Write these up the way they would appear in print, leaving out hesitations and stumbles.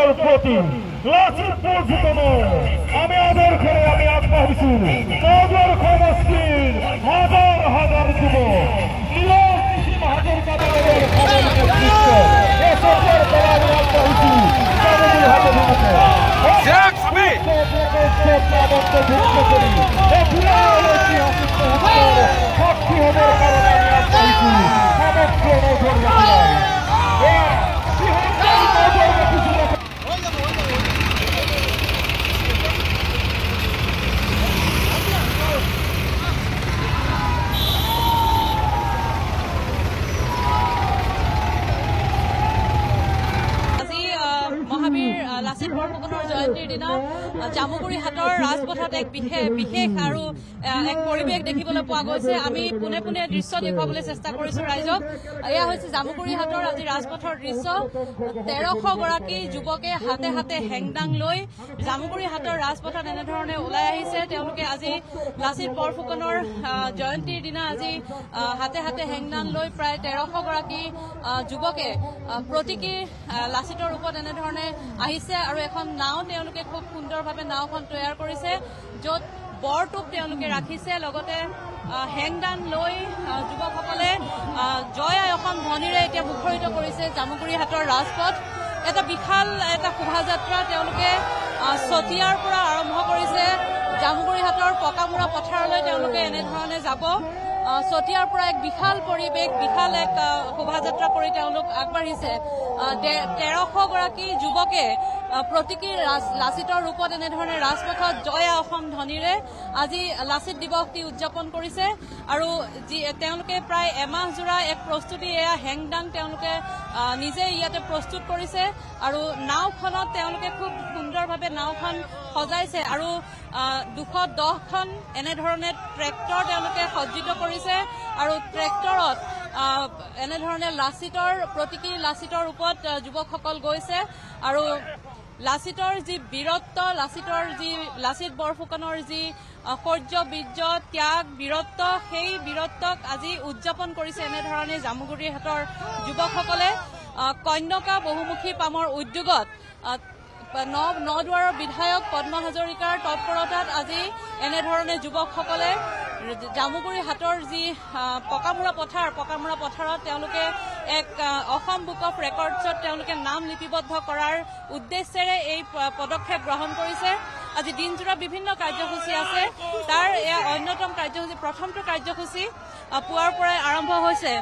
সূৰ্যৰ প্ৰতি লাচিতপুৰ ফুটনো আমি আদৰ কৰে আমি আগবাঢ়িছো নগৰ সমষ্টিৰ হাজাৰ হাজাৰ যুৱক নিৰঞ্জনী বাহাদুৰ কাদাৰৰ লাচিত বৰফুকনৰ জয়ন্তীৰ দিনা জামুগুৰি হাটৰ ৰাজপথত এক বিশেষ আৰু এক পৰিৱেশ দেখিবলৈ পোৱা গৈছে। আমি পোনে পোনে দৃশ্য দেখুৱাবলৈ চেষ্টা কৰিছো ৰাইজক। এয়া হৈছে জামুগুৰি হাটৰ আজি ৰাজপথৰ দৃশ্য। 1300 গৰাকী যুৱকে হাতে হাতে হেংদাং লৈ জামুগুৰি হাটৰ ৰাজপথত এনেধৰণে ওলাই আহিছে। তেওঁলোকে আজি লাচিত বৰফুকনৰ জয়ন্তীৰ দিনা আজি হাতে হাতে হেংদাং লৈ প্ৰায় 1300 গৰাকী যুৱকে প্ৰতীকী লাচিতৰ ৰূপত এনেধৰণে আহিছে আৰু এখন নাও তেওঁলোকে খুব সুন্দৰভাৱে নাওখন তৈয়াৰ কৰিছে, য'ত বৰটোপ তেওঁলোকে ৰাখিছে। লগতে হেংদাং লৈ যুৱকসকলে জয় আই অসম ধ্বনিৰে এতিয়া মুখৰিত কৰিছে জামুগুৰি হাটৰ ৰাজপথ। এটা বিশাল এটা শোভাযাত্ৰা তেওঁলোকে চতিয়াৰ পৰা আৰম্ভ কৰিছে। জামুগুৰি হাটৰ পকামুৰা পথাৰলৈ তেওঁলোকে এনেধৰণে যাব। চতিয়াৰ পৰা এক বিশাল পৰিৱেশ, বিশাল এক শোভাযাত্ৰা কৰি তেওঁলোক আগবাঢ়িছে। 1300 গৰাকী যুৱকে প্ৰতীকী লাচিতৰ ৰূপত এনেধৰণে ৰাজপথত জয় অসম ধ্বনিৰে আজি লাচিত দিৱসটি উদযাপন কৰিছে। আৰু তেওঁলোকে প্ৰায় এমাহজোৰা এক প্ৰস্তুতি, এয়া হেংদাং তেওঁলোকে নিজে ইয়াতে প্ৰস্তুত কৰিছে আৰু নাওখনত তেওঁলোকে খুব সুন্দৰভাৱে নাওখন সজাইছে আৰু 210খন এনেধৰণে ট্ৰেক্টৰ তেওঁলোকে সজ্জিত কৰিছে আৰু ট্ৰেক্টৰত এনেধৰণে প্ৰতীকী লাচিতৰ ৰূপত যুৱকসকল গৈছে আৰু লাচিতৰ যি বীৰত্ব, লাচিত বৰফুকনৰ যি শৌৰ্য, বীৰ্য, ত্যাগ, বীৰত্ব, সেই বীৰত্বক আজি উদযাপন কৰিছে এনেধৰণে জামুগুৰি হাটৰ যুৱকসকলে। কন্যকা বহুমুখী পামৰ উদ্যোগত নদুৱাৰৰ বিধায়ক পদ্ম হাজৰিকাৰ তৎপৰতাত আজি এনেধৰণে যুৱকসকলে জামুগুৰি হাটৰ যি পকামুৰা পথাৰত তেওঁলোকে এক অসম বুক অফ ৰেকৰ্ডছত তেওঁলোকে নাম লিপিবদ্ধ কৰাৰ উদ্দেশ্যেৰে এই পদক্ষেপ গ্ৰহণ কৰিছে। আজি দিনজোৰা বিভিন্ন কাৰ্যসূচী আছে, তাৰ এয়া অন্যতম কাৰ্যসূচী। প্ৰথমটো কাৰ্যসূচী পুৱাৰ পৰাই আৰম্ভ হৈছে।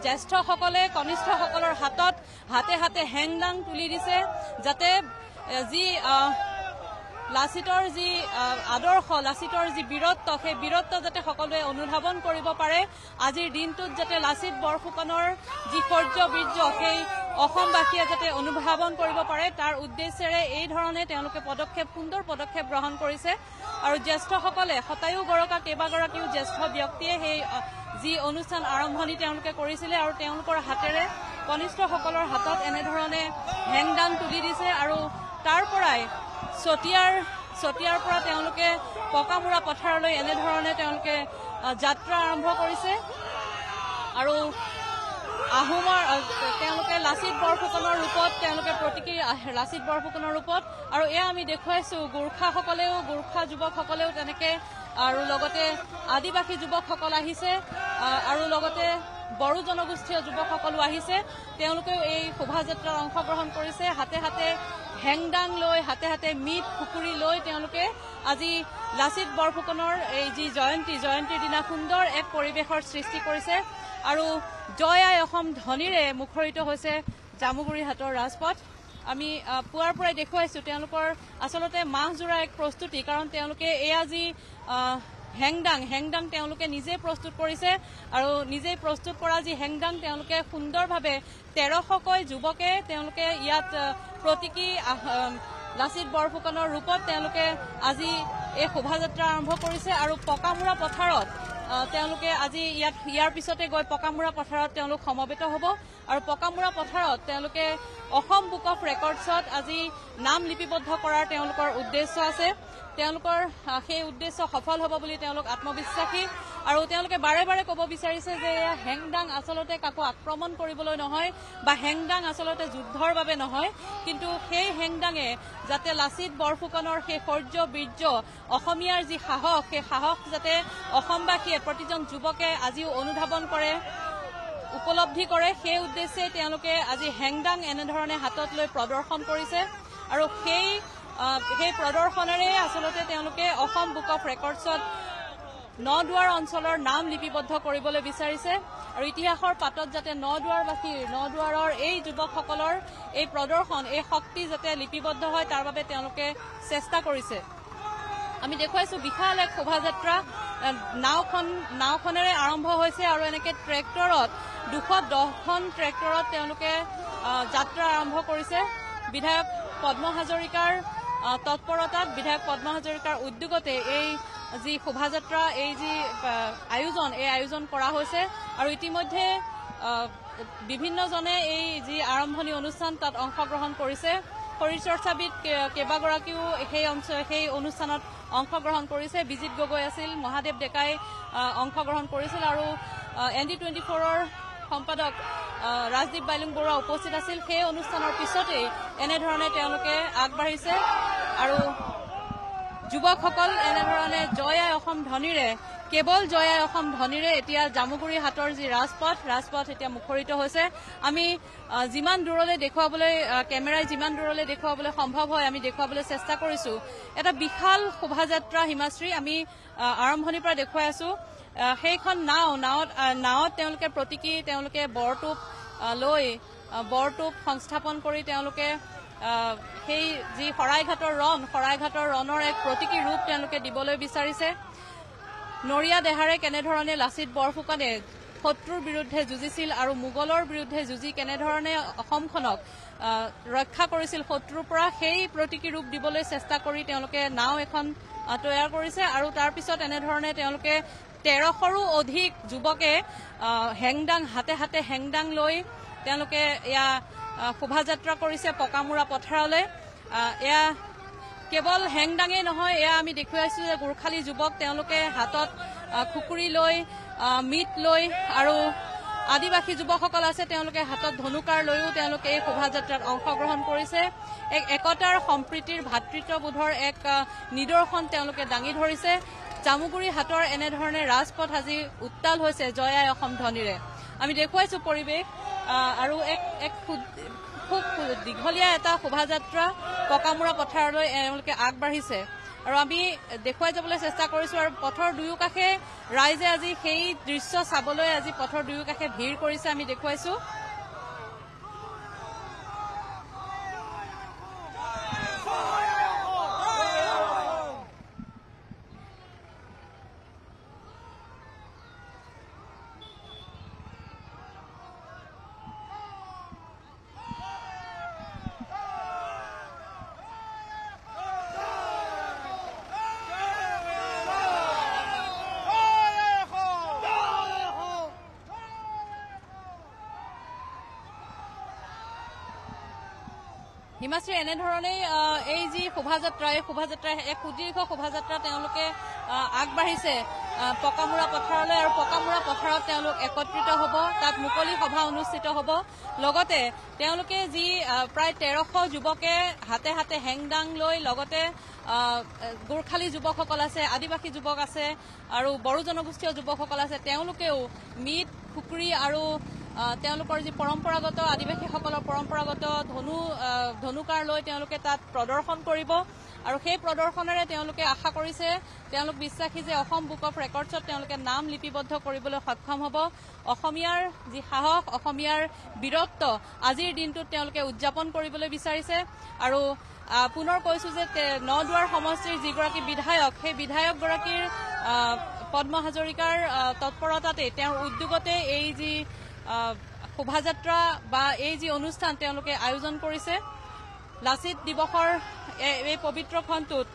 জ্যেষ্ঠসকলে কনিষ্ঠসকলৰ হাতে হাতে হেংদাং তুলি দিছে, যাতে যি লাচিতৰ যি আদৰ্শ, লাচিতৰ যি বীৰত্ব, সেই বীৰত্ব যাতে সকলোৱে অনুধাৱন কৰিব পাৰে। আজিৰ দিনটোত যাতে লাচিত বৰফুকনৰ যি শৌৰ্য, বীৰ্য, সেই অসমবাসীয়ে যাতে অনুধাৱন কৰিব পাৰে, তাৰ উদ্দেশ্যেৰে এই ধৰণে তেওঁলোকে সুন্দৰ পদক্ষেপ গ্ৰহণ কৰিছে। আৰু জ্যেষ্ঠসকলে কেইবাগৰাকীও জ্যেষ্ঠ ব্যক্তিয়ে সেই যি অনুষ্ঠান আৰম্ভণি তেওঁলোকে কৰিছিলে আৰু তেওঁলোকৰ হাতেৰে কনিষ্ঠসকলৰ হাতত এনেধৰণে হেংদাং তুলি দিছে আৰু তাৰ পৰাই চতিয়াৰ পৰা তেওঁলোকে পকামুৰা পথাৰলৈ এনেধৰণে তেওঁলোকে যাত্ৰা আৰম্ভ কৰিছে আৰু তেওঁলোকে লাচিত বৰফুকনৰ ৰূপত, তেওঁলোকে প্ৰতীকী লাচিত বৰফুকনৰ ৰূপত। আৰু এয়া আমি দেখুৱাইছো গোৰ্খা যুৱকসকলেও তেনেকে, আৰু লগতে আদিবাসী যুৱকসকল আহিছে আৰু লগতে বড়ো জনগোষ্ঠীয় যুৱকসকলো আহিছে। তেওঁলোকেও এই শোভাযাত্ৰাত অংশগ্ৰহণ কৰিছে। হাতে হাতে হেংদাং লৈ, হাতে হাতে মিট খুকুৰি লৈ তেওঁলোকে আজি লাচিত বৰফুকনৰ এই যি জয়ন্তীৰ দিনা সুন্দৰ এক পৰিৱেশৰ সৃষ্টি কৰিছে আৰু জয় আই অসম ধ্বনিৰে মুখৰিত হৈছে জামুগুৰি হাটৰ ৰাজপথ। আমি পুৱাৰ পৰাই দেখুৱাইছো তেওঁলোকৰ আচলতে মাহজোৰা এক প্ৰস্তুতি, কাৰণ তেওঁলোকে এয়া যি হেংদাং তেওঁলোকে নিজে প্ৰস্তুত কৰিছে আৰু নিজে প্ৰস্তুত কৰা যি হেংদাং তেওঁলোকে সুন্দৰভাৱে 1300কৈ যুৱকে তেওঁলোকে ইয়াত প্ৰতীকী লাচিত বৰফুকনৰ ৰূপত তেওঁলোকে আজি এই শোভাযাত্ৰা আৰম্ভ কৰিছে আৰু পকামুৰা পথাৰত তেওঁলোকে আজি ইয়াৰ পিছতে গৈ পকামুৰা পথাৰত তেওঁলোক সমবেত হ'ব আৰু পকামুৰা পথাৰত তেওঁলোকে অসম বুক অফ ৰেকৰ্ডছত আজি নাম লিপিবদ্ধ কৰাৰ তেওঁলোকৰ উদ্দেশ্য আছে। তেওঁলোকৰ সেই উদ্দেশ্য সফল হ'ব বুলি তেওঁলোক আত্মবিশ্বাসী আৰু তেওঁলোকে বাৰে বাৰে ক'ব বিচাৰিছে যে হেংদাং আচলতে কাকো আক্ৰমণ কৰিবলৈ নহয় বা হেংদাং আচলতে যুদ্ধৰ বাবে নহয়, কিন্তু সেই হেংদাঙে যাতে লাচিত বৰফুকনৰ সেই শৌৰ্য বীৰ্য অসমীয়াৰ যি সাহস, সেই সাহস যাতে অসমবাসীয়ে প্ৰতিজন যুৱকে আজিও অনুধাৱন কৰে, উপলব্ধি কৰে, সেই উদ্দেশ্যে তেওঁলোকে আজি হেংদাং এনেধৰণে হাতত লৈ প্ৰদৰ্শন কৰিছে। আৰু সেই প্ৰদৰ্শনেৰে আচলতে তেওঁলোকে অসম বুক অফ ৰেকৰ্ডছত নদুৱাৰ অঞ্চলৰ নাম লিপিবদ্ধ কৰিবলৈ বিচাৰিছে। আৰু ইতিহাসৰ পাতত যাতে নদুৱাৰৰ এই যুৱকসকলৰ এই প্ৰদৰ্শন, এই শক্তি যাতে লিপিবদ্ধ হয় তাৰ বাবে তেওঁলোকে চেষ্টা কৰিছে। আমি দেখুৱাইছো বিশাল এক শোভাযাত্ৰা নাওখনেৰে আৰম্ভ হৈছে আৰু এনেকে ট্ৰেক্টৰত 210খন ট্ৰেক্টৰত তেওঁলোকে যাত্ৰা আৰম্ভ কৰিছে। বিধায়ক পদ্ম হাজৰিকাৰ তৎপৰতাত, বিধায়ক পদ্ম হাজৰিকাৰ উদ্যোগতে এই যি শোভাযাত্ৰা, এই যি আয়োজন কৰা হৈছে। আৰু ইতিমধ্যে বিভিন্নজনে এই যি আৰম্ভণি অনুষ্ঠান তাত অংশগ্ৰহণ কৰিছে। শৰীৰ চৰ্চাবিদ কেইবাগৰাকীও সেই অনুষ্ঠানত অংশগ্ৰহণ কৰিছে। বিজিত গগৈ আছিল, মহাদেৱ ডেকাই অংশগ্ৰহণ কৰিছিল আৰু ND24ৰ সম্পাদক ৰাজদীপ বাইলুং বৰুৱা উপস্থিত আছিল। সেই অনুষ্ঠানৰ পিছতেই এনেধৰণে তেওঁলোকে আগবাঢ়িছে আৰু যুৱকসকল এনেধৰণে জয় আই অসম ধ্বনিৰে, কেৱল জয় আই অসম ধ্বনিৰে এতিয়া জামুগুৰি হাটৰ যি ৰাজপথ এতিয়া মুখৰিত হৈছে। আমি যিমান দূৰলৈ দেখুৱাবলৈ, কেমেৰাই যিমান দূৰলৈ দেখুৱাবলৈ সম্ভৱ হয় আমি দেখুৱাবলৈ চেষ্টা কৰিছো। এটা বিশাল শোভাযাত্ৰা হিমাশ্ৰী আমি আৰম্ভণিৰ পৰা দেখুৱাই আছো। সেইখন নাৱত তেওঁলোকে প্ৰতীকী, তেওঁলোকে বৰটোপ সংস্থাপন কৰি তেওঁলোকে সেই যি শৰাইঘাটৰ ৰণৰ এক প্ৰতীকী ৰূপ তেওঁলোকে দিবলৈ বিচাৰিছে। নৰিয়া দেহাৰে কেনেধৰণে লাচিত বৰফুকনে শত্ৰুৰ বিৰুদ্ধে যুঁজিছিল আৰু মোগলৰ বিৰুদ্ধে যুঁজি কেনেধৰণে অসমখনক ৰক্ষা কৰিছিল শত্ৰুৰ পৰা, সেই প্ৰতীকী ৰূপ দিবলৈ চেষ্টা কৰি তেওঁলোকে নাও এখন তৈয়াৰ কৰিছে। আৰু তাৰ পিছত এনেধৰণে তেওঁলোকে 1300ৰো অধিক যুৱকে হাতে হাতে হেংদাং লৈ তেওঁলোকে এয়া শোভাযাত্ৰা কৰিছে পকামুৰা পথাৰলৈ। এয়া কেৱল হেংদাঙেই নহয়, এয়া আমি দেখুৱাইছো যে গোৰ্খালী যুৱক তেওঁলোকে হাতত খুকুৰি লৈ, মিট লৈ, আৰু আদিবাসী যুৱকসকল আছে তেওঁলোকে হাতত ধনুকাৰ লৈও তেওঁলোকে এই শোভাযাত্ৰাত অংশগ্ৰহণ কৰিছে। একতাৰ, সম্প্ৰীতিৰ, ভাতৃত্ববোধৰ এক নিদৰ্শন তেওঁলোকে দাঙি ধৰিছে। জামুগুৰি হাটৰ এনেধৰণে ৰাজপথ আজি উত্তাল হৈছে জয় আই অসম ধ্বনিৰে। আমি দেখুৱাইছো পৰিৱেশ আৰু এক খুব দীঘলীয়া এটা শোভাযাত্ৰা পকামুৰা পথাৰলৈ এওঁলোকে আগবাঢ়িছে আৰু আমি দেখুৱাই যাবলৈ চেষ্টা কৰিছো। আৰু পথৰ দুয়োকাষে ৰাইজে আজি সেই দৃশ্য চাবলৈ আজি পথৰ দুয়োকাষে ভিৰ কৰিছে, আমি দেখুৱাইছো। হিমাশ্ৰী, এনেধৰণেই এই যি শোভাযাত্ৰা, এই এক সুদীৰ্ঘ শোভাযাত্ৰা তেওঁলোকে আগবাঢ়িছে পকামুৰা পথাৰলৈ আৰু পকামুৰা পথাৰত তেওঁলোক একত্ৰিত হ'ব, তাত মুকলি সভা অনুষ্ঠিত হ'ব। লগতে তেওঁলোকে যি প্ৰায় 1300 যুৱকে হাতে হাতে হেংদাং লৈ, লগতে গোৰ্খালী যুৱকসকল আছে, আদিবাসী যুৱক আছে আৰু বড়ো জনগোষ্ঠীয় যুৱকসকল আছে, তেওঁলোকেও মিট, খুকুৰি আৰু তেওঁলোকৰ যি পৰম্পৰাগত আদিবাসীসকলৰ পৰম্পৰাগত ধনুকাৰ লৈ তেওঁলোকে তাত প্ৰদৰ্শন কৰিব। আৰু সেই প্ৰদৰ্শনেৰে তেওঁলোকে আশা কৰিছে, তেওঁলোক বিশ্বাসী যে অসম বুক অফ ৰেকৰ্ডছত তেওঁলোকে নাম লিপিবদ্ধ কৰিবলৈ সক্ষম হ'ব। অসমীয়াৰ যি সাহস, অসমীয়াৰ বীৰত্ব আজিৰ দিনটোত তেওঁলোকে উদযাপন কৰিবলৈ বিচাৰিছে। আৰু পুনৰ কৈছো যে নদুৱাৰ সমষ্টিৰ যিগৰাকী বিধায়ক, সেই বিধায়কগৰাকীৰ পদ্ম হাজৰিকাৰ তৎপৰতাতে, তেওঁৰ উদ্যোগতে এই যি শোভাযাত্ৰা বা এই যি অনুষ্ঠান তেওঁলোকে আয়োজন কৰিছে। লাচিত দিৱসৰ এই পবিত্ৰ ক্ষণটোত,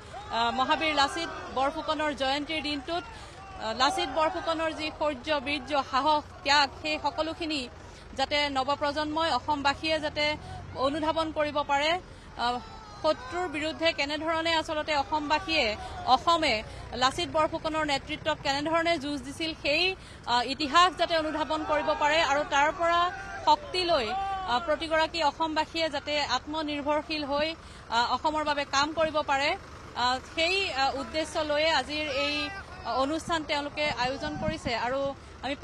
মহাবীৰ লাচিত বৰফুকনৰ জয়ন্তীৰ দিনটোত লাচিত বৰফুকনৰ যি শৌৰ্য, বীৰ্য, সাহস, ত্যাগ, সেই সকলোখিনি যাতে নৱপ্ৰজন্মই, অসমবাসীয়ে যাতে অনুধাৱন কৰিব পাৰে, শত্ৰুৰ বিৰুদ্ধে কেনেধৰণে আচলতে অসমে লাচিত বৰফুকনৰ নেতৃত্বত কেনেধৰণে যুঁজ দিছিল সেই ইতিহাস যাতে অনুধাৱন কৰিব পাৰে আৰু তাৰ পৰা শক্তি লৈ প্ৰতিগৰাকী অসমবাসীয়ে যাতে আত্মনিৰ্ভৰশীল হৈ অসমৰ বাবে কাম কৰিব পাৰে সেই উদ্দেশ্য লৈ আজিৰ এই অনুষ্ঠান তেওঁলোকে আয়োজন কৰিছে আৰু আমি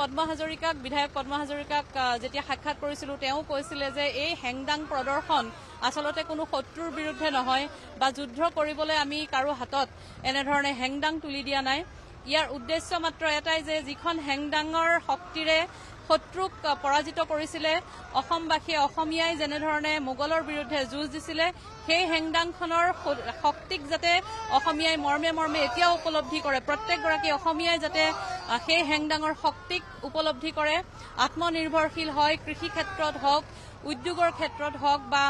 বিধায়ক পদ্ম হাজৰিকাক যেতিয়া সাক্ষাৎ কৰিছিলো তেওঁ কৈছিলে যে এই হেংদাং প্ৰদৰ্শন আচলতে কোনো শত্ৰুৰ বিৰুদ্ধে নহয় বা যুদ্ধ কৰিবলৈ আমি কাৰো হাতত এনেধৰণে হেংদাং তুলি দিয়া নাই ইয়াৰ উদ্দেশ্য মাত্ৰ এটাই যে যিখন হেংদাঙৰ শক্তিৰে শত্ৰুক পৰাজিত কৰিছিলে অসমবাসীয়ে অসমীয়াই যেনেধৰণে মোগলৰ বিৰুদ্ধে যুঁজ দিছিলে সেই হেংদাংখনৰ শক্তিক যাতে অসমীয়াই মৰ্মে মৰ্মে এতিয়াও উপলব্ধি কৰে প্ৰত্যেকগৰাকী অসমীয়াই যাতে সেই হেংদাঙৰ শক্তিক উপলব্ধি কৰে আত্মনিৰ্ভৰশীল হয় কৃষি ক্ষেত্ৰত হওক উদ্যোগৰ ক্ষেত্ৰত হওক বা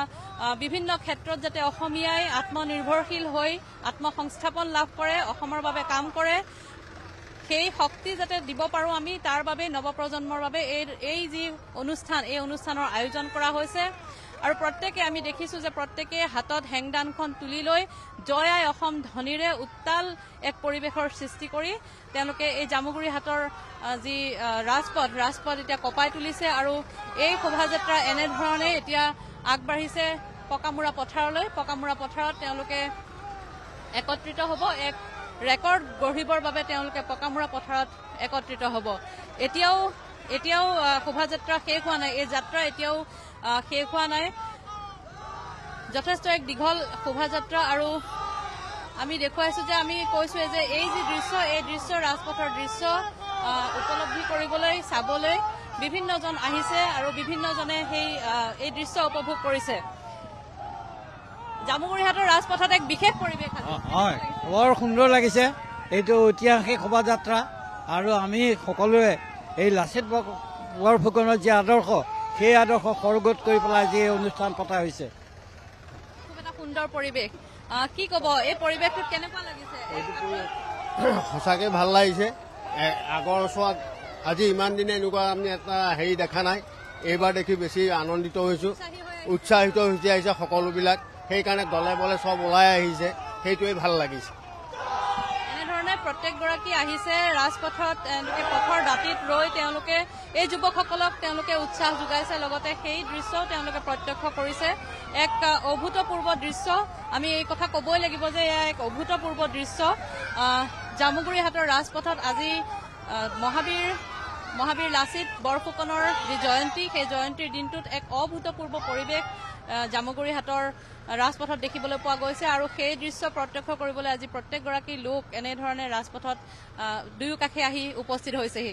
বিভিন্ন ক্ষেত্ৰত যাতে অসমীয়াই আত্মনিৰ্ভৰশীল হৈ আত্মসংস্থাপন লাভ কৰে অসমৰ বাবে কাম কৰে সেই শক্তি যাতে দিব পাৰো আমি তাৰ বাবে নৱপ্ৰজন্মৰ বাবে এই যি অনুষ্ঠান এই অনুষ্ঠানৰ আয়োজন কৰা হৈছে আৰু প্ৰত্যেকে আমি দেখিছো যে প্ৰত্যেকে হাতত হেংদাংখন তুলি লৈ জয় আই অসম ধ্বনিৰে উত্তাল এক পৰিৱেশৰ সৃষ্টি কৰি তেওঁলোকে এই জামুগুৰি হাটৰ যি ৰাজপথ এতিয়া কঁপাই তুলিছে আৰু এই শোভাযাত্ৰা এনেধৰণে এতিয়া আগবাঢ়িছে পকামুৰা পথাৰত তেওঁলোকে একত্ৰিত হ'ব এক ৰেকৰ্ড গঢ়িবৰ বাবে তেওঁলোকে পকামুৰা পথাৰত একত্ৰিত হ'ব এতিয়াও শোভাযাত্ৰা শেষ হোৱা নাই এই যাত্ৰা এতিয়াও শেষ হোৱা নাই যথেষ্ট এক দীঘল শোভাযাত্ৰা আৰু আমি দেখুৱাইছো যে আমি কৈছোৱে যে এই যি দৃশ্য এই দৃশ্য ৰাজপথৰ দৃশ্য উপলব্ধি কৰিবলৈ চাবলৈ বিভিন্নজন আহিছে আৰু বিভিন্নজনে এই দৃশ্য উপভোগ কৰিছে জামুগুৰিহাটৰ ৰাজপথত এক বিশেষ পৰিৱেশ হয় বৰ সুন্দৰ লাগিছে এইটো ঐতিহাসিক শোভাযাত্ৰা আৰু আমি সকলোৱে এই লাচিত বৰফুকনৰ যি আদৰ্শ সেই আদৰ্শ সৰগত কৰি পেলাই যি অনুষ্ঠান পতা হৈছে খুব এটা সুন্দৰ পৰিৱেশ কি ক'ব এই পৰিৱেশটোত কেনেকুৱা লাগিছে সঁচাকৈ ভাল লাগিছে আগৰ ওচৰত আজি ইমান দিনে এনেকুৱা আমি এটা হেৰি দেখা নাই এইবাৰ দেখি বেছি আনন্দিত হৈছোঁ উৎসাহিত হৈ আহিছে সকলোবিলাক সেইকাৰণে দলে বলে চব ওলাই আহিছে সেইটোৱে ভাল লাগিছে এনেধৰণে প্ৰত্যেকগৰাকী আহিছে ৰাজপথত পথৰ দাঁতিত ৰৈ তেওঁলোকে এই যুৱকসকলক তেওঁলোকে উৎসাহ যোগাইছে লগতে সেই দৃশ্যও তেওঁলোকে প্ৰত্যক্ষ কৰিছে এক অভূতপূৰ্ব দৃশ্য আমি এই কথা ক'বই লাগিব যে এয়া এক অভূতপূৰ্ব দৃশ্য জামুগুৰিহাটৰ ৰাজপথত আজি মহাবীৰ লাচিত বৰফুকনৰ যি জয়ন্তী সেই জয়ন্তীৰ দিনটোত এক অভূতপূৰ্ব পৰিৱেশ জামুগুৰিহাটৰ ৰাজপথত দেখিবলৈ পোৱা গৈছে আৰু সেই দৃশ্য প্ৰত্যক্ষ কৰিবলৈ আজি প্ৰত্যেকগৰাকী লোক এনেধৰণে ৰাজপথত দুয়ো কাষে আহি উপস্থিত হৈছেহি